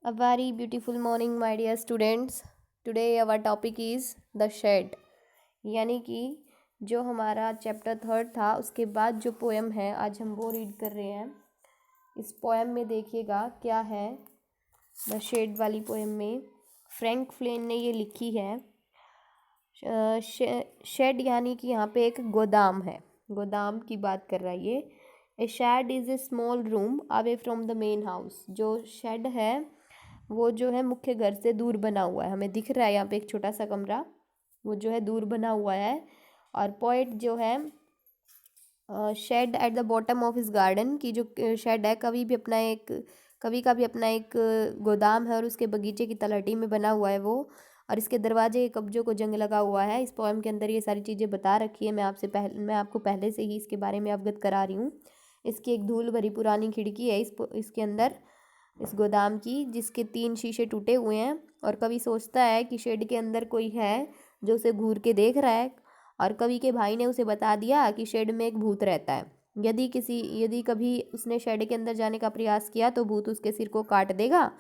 A very beautiful morning, my dear students. Today our topic is the shed. यानी कि जो हमारा chapter third था उसके बाद जो पोएम है आज हम वो रीड कर रहे हैं। इस पोएम में देखिएगा क्या है। द शेड वाली पोएम में फ्रैंक फ्लेन ने ये लिखी है। शेड यानी कि यहाँ पे एक गोदाम है, गोदाम की बात कर रहा है ये। A shed is a small room away from the main house. जो शेड है वो जो है मुख्य घर से दूर बना हुआ है। हमें दिख रहा है यहाँ पे एक छोटा सा कमरा, वो जो है दूर बना हुआ है। और पोएट जो है shed at the bottom of his garden की जो शेड है कवि का भी अपना एक गोदाम है और उसके बगीचे की तलहटी में बना हुआ है वो। और इसके दरवाजे के कब्जों को जंग लगा हुआ है। इस पोएम के अंदर ये सारी चीज़ें बता रखी है। मैं आपको पहले से ही इसके बारे में अवगत करा रही हूँ। इसकी एक धूल भरी पुरानी खिड़की है इसके अंदर, इस गोदाम की, जिसके 3 शीशे टूटे हुए हैं। और कवि सोचता है कि शेड के अंदर कोई है जो उसे घूर के देख रहा है। और कवि के भाई ने उसे बता दिया कि शेड में एक भूत रहता है। यदि कभी उसने शेड के अंदर जाने का प्रयास किया तो भूत उसके सिर को काट देगा।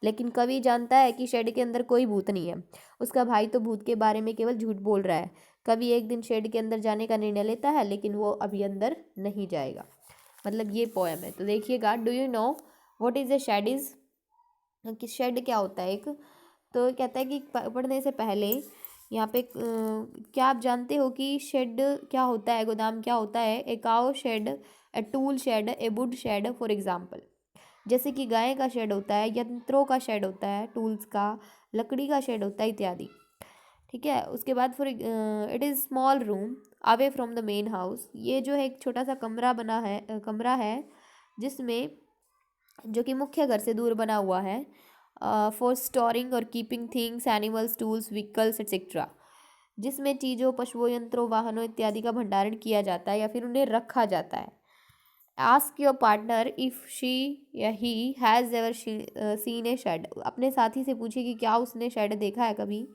लेकिन कवि जानता है कि शेड के अंदर कोई भूत नहीं है। उसका भाई तो भूत के बारे में केवल झूठ बोल रहा है। कवि एक दिन शेड के अंदर जाने का निर्णय लेता है, लेकिन वो अभी अंदर नहीं जाएगा। मतलब ये पोएम है। तो देखिएगा, do you know what is a shed is, कि शेड क्या होता है एक। तो कहता है कि पढ़ने से पहले यहाँ पे क्या आप जानते हो कि शेड क्या होता है, गोदाम क्या होता है। A cow shed, a tool shed, a wood shed for example. जैसे कि गाय का शेड होता है, यंत्रों का शेड होता है, टूल्स का, लकड़ी का शेड होता है इत्यादि। ठीक है। उसके बाद for it is small room away from the main house. ये जो है एक छोटा सा कमरा है जिसमें, जो कि मुख्य घर से दूर बना हुआ है। फॉर स्टोरिंग और keeping things, animals, tools, vehicles etcetera. जिसमें चीज़ों, पशुओं, यंत्रों, वाहनों इत्यादि का भंडारण किया जाता है या फिर उन्हें रखा जाता है। Ask your partner if she या he has ever seen a shed. अपने साथी से पूछिए कि क्या उसने शेड देखा है कभी।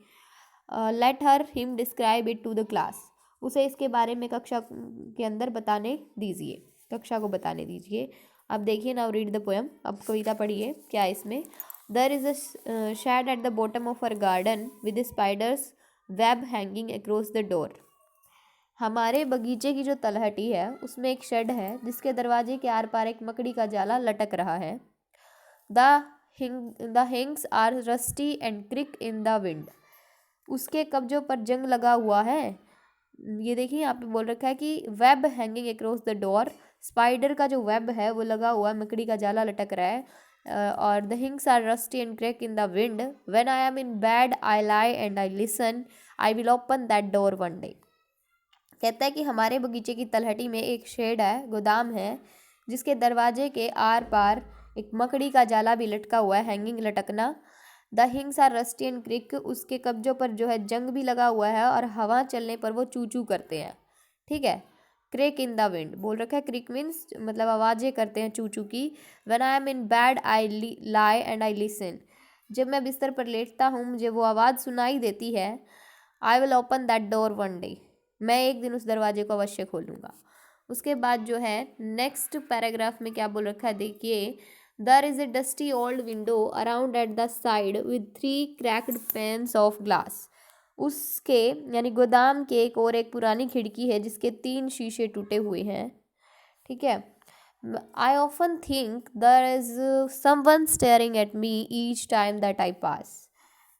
Let her him describe it to the class. उसे इसके बारे में कक्षा के अंदर बताने दीजिए, कक्षा को बताने दीजिए। अब देखिए, नाउ रीड द पोएम। अब कविता पढ़िए क्या है इसमें। There is a shed at the bottom of our garden with spiders web hanging across the door. हमारे बगीचे की जो तलहटी है उसमें एक शेड है जिसके दरवाजे के आर पार एक मकड़ी का जाला लटक रहा है। The hinges are rusty and creak in the wind. उसके कब्जों पर जंग लगा हुआ है। ये देखिए यहाँ पे बोल रखा है कि web hanging across the door. Spider का जो वेब है वो लगा हुआ है, मकड़ी का जाला लटक रहा है। और the hinges are rusty and crack in the wind. When I am in bed I lie and I listen, I will open that door one day. कहता है कि हमारे बगीचे की तलहटी में एक शेड है, गोदाम है, जिसके दरवाजे के आर पार एक मकड़ी का जाला भी लटका हुआ है, हैंगिंग लटकना। The hinges are rusty and creak. उसके कब्जों पर जो है जंग भी लगा हुआ है और हवा चलने पर वो चू चू करते हैं। ठीक है। क्रेक इन द विंड बोल रखा है। क्रिक मीन्स मतलब आवाज़ें करते हैं चू चू की। When I am in bed I lie and I listen. जब मैं बिस्तर पर लेटता हूँ मुझे वो आवाज़ सुनाई देती है। I will open that door one day. मैं एक दिन उस दरवाजे को अवश्य खोलूँगा। उसके बाद जो है नेक्स्ट पैराग्राफ में क्या बोल रखा है देखिए। There is a dusty old window around at the side with 3 cracked panes of glass. उसके यानी गोदाम के एक पुरानी खिड़की है जिसके 3 शीशे टूटे हुए हैं। ठीक है। I often think there is someone staring at me each time that I pass.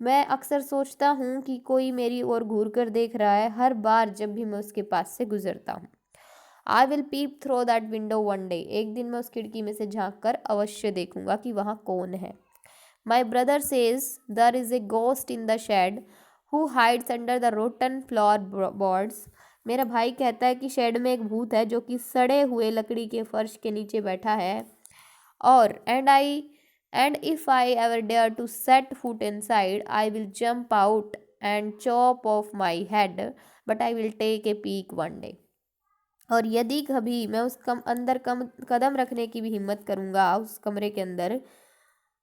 मैं अक्सर सोचता हूँ कि कोई मेरी ओर घूर कर देख रहा है हर बार जब भी मैं उसके पास से गुजरता हूँ। I will peep through that window one day. एक दिन मैं उस खिड़की में से झांक कर अवश्य देखूंगा कि वहाँ कौन है। My brother says there is a ghost in the shed who hides under the rotten floorboards. मेरा भाई कहता है कि शेड में एक भूत है जो कि सड़े हुए लकड़ी के फर्श के नीचे बैठा है। और and if I ever dare to set foot inside I will jump out and chop off my head, but I will take a peek one day. और यदि कभी मैं उस अंदर कदम रखने की भी हिम्मत करूँगा उस कमरे के अंदर,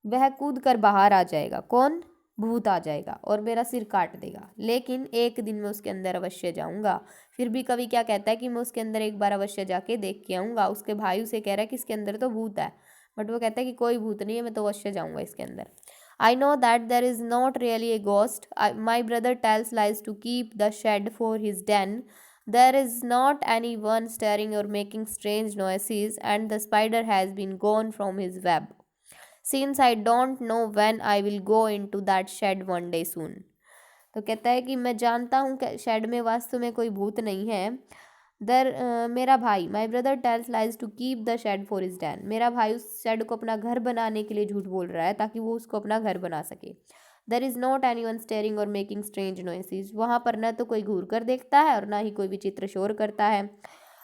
वह कूद कर बाहर आ जाएगा। कौन? भूत आ जाएगा और मेरा सिर काट देगा। लेकिन एक दिन मैं उसके अंदर अवश्य जाऊंगा। फिर भी कवि क्या कहता है कि मैं उसके अंदर एक बार अवश्य जाके देख के आऊँगा। उसके भाई उसे कह रहा है कि इसके अंदर तो भूत है, बट वो कहता है कि कोई भूत नहीं है, मैं तो अवश्य जाऊँगा इसके अंदर। I know that there is not really a ghost. My brother tells lies to keep the shed for his den. There is not anyone staring or making strange noises, and the spider has been gone from his web. Since I don't know when I will go into that shed one day soon. तो कहता है कि मैं जानता हूँ कि shade में वास्तव में कोई भूत नहीं है। मेरा भाई, my brother tells lies to keep the shed for his den. मेरा भाई उस शेड को अपना घर बनाने के लिए झूठ बोल रहा है ताकि वो उसको अपना घर बना सके। There is not any one steering और मेकिंग स्ट्रेंज नॉइसेज। वहाँ पर न तो कोई घूर कर देखता है और ना ही कोई विचित्र शोर करता है।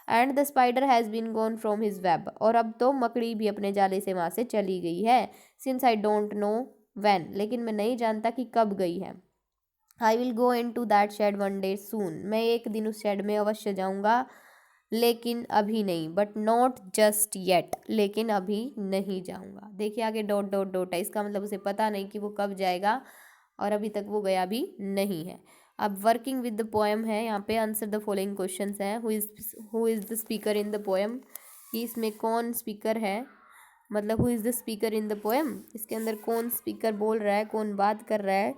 And the spider has been gone from his web. और अब तो मकड़ी भी अपने जाले से वहाँ से चली गई है। Since I don't know when, लेकिन मैं नहीं जानता कि कब गई है। I will go into that shed one day soon. मैं एक दिन उस शेड में अवश्य जाऊंगा, लेकिन अभी नहीं। बट नॉट जस्ट येट, लेकिन अभी नहीं जाऊंगा। देखिए आगे डॉट डॉट डॉट है, इसका मतलब उसे पता नहीं कि वो कब जाएगा और अभी तक वो गया भी नहीं है। अब वर्किंग विद द पोएम है, यहाँ पे आंसर द फॉलोइंग क्वेश्चंस हैं। Who is the speaker in the poem, कि इसमें कौन स्पीकर है, मतलब who is the speaker in the poem, इसके अंदर कौन स्पीकर बोल रहा है, कौन बात कर रहा है,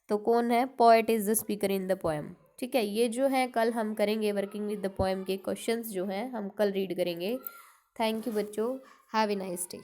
तो कौन है, poet is the speaker in the poem. ठीक है, ये जो है कल हम करेंगे वर्किंग विद द पोएम के क्वेश्चंस जो हैं हम कल रीड करेंगे। थैंक यू बच्चों, हैव ए नाइस डे।